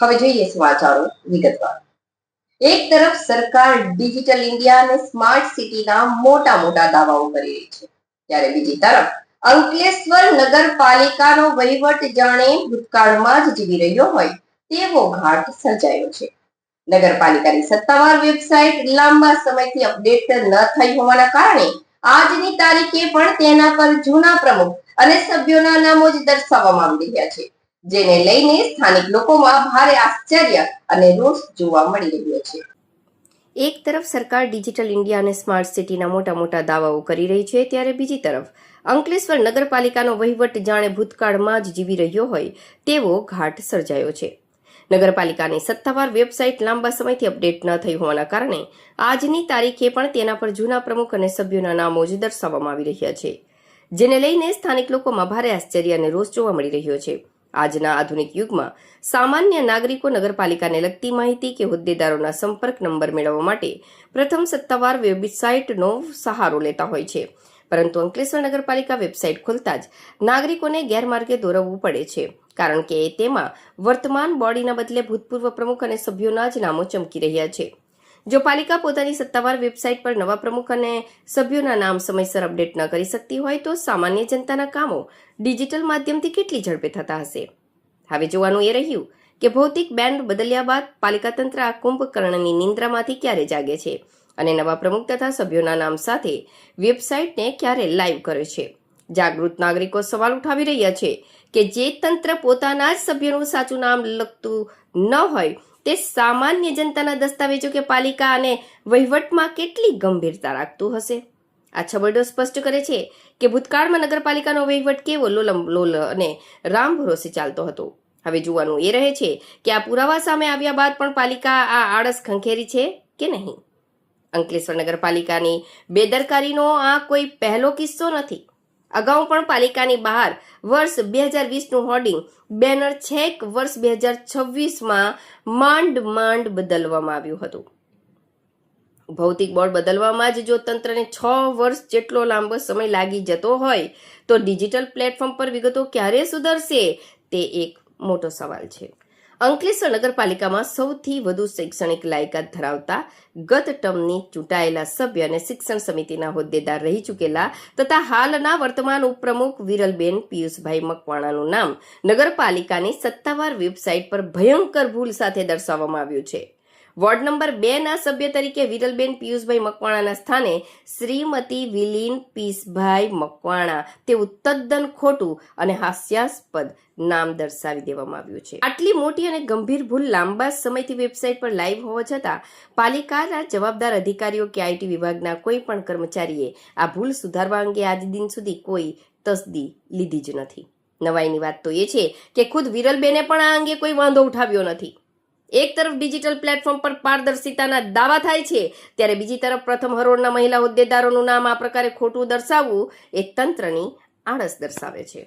હવે જોઈએ સમાચારો વિગતવાર। એક તરફ સરકાર ડિજિટલ ઇન્ડિયા અને સ્માર્ટ સિટીના મોટા મોટા દાવાઓ કરી રહી છે, ત્યારે બીજી તરફ અંકલેશ્વર નગરપાલિકાનો વહીવટ જાણે ભૂતકાળમાં જ જીવી રહ્યો હોય તેવો ઘાટ સર્જાયો છે। નગરપાલિકાની સત્તાવાર વેબસાઇટ લાંબા સમયથી અપડેટ ન થઈ હોવાના કારણે આજની તારીખે પણ તેના પર જૂના પ્રમુખ અને સભ્યોના નામો જ દર્શાવવામાં આવી રહ્યા છે, જેને લઈને સ્થાનિક લોકોમાં ભારે આશ્ચર્ય અને રોષ જોવા મળી રહ્યો છે। એક તરફ સરકાર ડિજિટલ ઇન્ડિયા અને સ્માર્ટ સિટીના મોટા મોટા દાવાઓ કરી રહી છે, ત્યારે બીજી તરફ અંકલેશ્વર નગરપાલિકાનો વહીવટ જાણે ભૂતકાળમાં જ જીવી રહ્યો હોય તેવો ઘાટ સર્જાયો છે। નગરપાલિકાની સત્તાવાર વેબસાઇટ લાંબા સમયથી અપડેટ ન થઈ હોવાના કારણે આજની તારીખે પણ તેના પર જૂના પ્રમુખ અને સભ્યોના નામો જ દર્શાવવામાં આવી રહ્યા છે, જેને લઈને સ્થાનિક લોકોમાં ભારે આશ્ચર્ય અને રોષ જોવા મળી રહ્યો છે। આજના આધુનિક યુગમાં સામાન્ય નાગરિકો નગરપાલિકાને લગતી માહિતી કે હોદ્દેદારોના સંપર્ક નંબર મેળવવા માટે પ્રથમ સત્તાવાર વેબસાઇટનો સહારો લેતા હોય છે, પરંતુ અંકલેશ્વર નગરપાલિકા વેબસાઇટ ખોલતા જ નાગરિકોને ગેરમાર્ગે દોરવવું પડે છે, કારણ કે તેમાં વર્તમાન બોડીના બદલે ભૂતપૂર્વ પ્રમુખ અને સભ્યોના જ નામો ચમકી રહ્યા છે। જો પાલિકા પોતાની સત્તાવાર વેબસાઇટ પર નવા પ્રમુખ અને સભ્યોના નામ સમયસર અપડેટ ન કરી શકતી હોય તો સામાન્ય જનતાના કામો ડિજિટલ માધ્યમથી કેટલી ઝડપે થતા હશે। હવે જોવાનું એ રહ્યું કે ભૌતિક બેન્ડ બદલ્યા બાદ પાલિકા તંત્ર આ કુંભકર્ણની નિંદ્રામાંથી ક્યારે જાગે છે અને નવા પ્રમુખ તથા સભ્યોના નામ સાથે વેબસાઇટને ક્યારે લાઈવ કરે છે। જાગૃત નાગરિકો સવાલ ઉઠાવી રહ્યા છે કે જે તંત્ર પોતાના જ સભ્યોનું સાચું નામ લખતું ન હોય તે સામાન્ય જનતાના દસ્તાવેજો કે પાલિકા અને વહીવટમાં કેટલી ગંભીરતા રાખતું હશે। આ છબરડો સ્પષ્ટ કરે છે કે ભૂતકાળમાં નગરપાલિકાનો વહીવટ કેવો લોલ અને રામ ભરોસે ચાલતો હતો। હવે જોવાનું એ રહે છે કે આ પુરાવા સામે આવ્યા બાદ પણ પાલિકા આ આળસ ખંખેરી છે કે નહીં। અંકલેશ્વર નગરપાલિકાની બેદરકારીનો આ કોઈ પહેલો કિસ્સો નથી। અગાઉ પણ પાલિકાની બહાર વર્ષ 2020નું હોર્ડિંગ બેનર છેક વર્ષ 2026માં માંડ બદલવામાં આવ્યું હતું। ભૌતિક બોર્ડ બદલવામાં જ જો તંત્રને 6 વર્ષ જેટલો લાંબો સમય લાગી જતો હોય તો ડિજિટલ પ્લેટફોર્મ પર વિગતો ક્યારે સુધરશે તે એક મોટો સવાલ છે। અંકલેશ્વર નગરપાલિકામાં સૌથી વધુ શૈક્ષણિક લાયકાત ધરાવતા ગત ટર્મની ચૂંટાયેલા સભ્ય અને શિક્ષણ સમિતિના હોદ્દેદાર રહી ચૂકેલા તથા હાલના વર્તમાન ઉપપ્રમુખ વિરલબેન પિયુષભાઈ મકવાણાનું નામ નગરપાલિકાની સત્તાવાર વેબસાઇટ પર ભયંકર ભૂલ સાથે દર્શાવવામાં આવ્યું છે। વોર્ડ નંબર 2ના સભ્ય તરીકે વિરલબેન પિયુષભાઈ મકવાણાના સ્થાને શ્રીમતી વિલીન પીસભાઈ મકવાણા તેવું તદ્દન ખોટું અને હાસ્યાસ્પદ નામ દર્શાવી દેવામાં આવ્યું છે। આટલી મોટી અને ગંભીર ભૂલ લાંબા સમયથી વેબસાઇટ પર લાઈવ હોવા છતાં પાલિકાના જવાબદાર અધિકારીઓ કે આઈટી વિભાગના કોઈ પણ કર્મચારીએ આ ભૂલ સુધારવા અંગે આજ દિન સુધી કોઈ તસદી લીધી જ નથી। નવાઈની વાત તો એ છે કે ખુદ વિરલબેને પણ આ અંગે કોઈ વાંધો ઉઠાવ્યો નથી। એક તરફ ડિજિટલ પ્લેટફોર્મ પર પારદર્શિતાના દાવા થાય છે, ત્યારે બીજી તરફ પ્રથમ હરોળના મહિલા હોદ્દેદારોનું નામ આ પ્રકારે ખોટું દર્શાવવું એ તંત્રની આળસ દર્શાવે છે।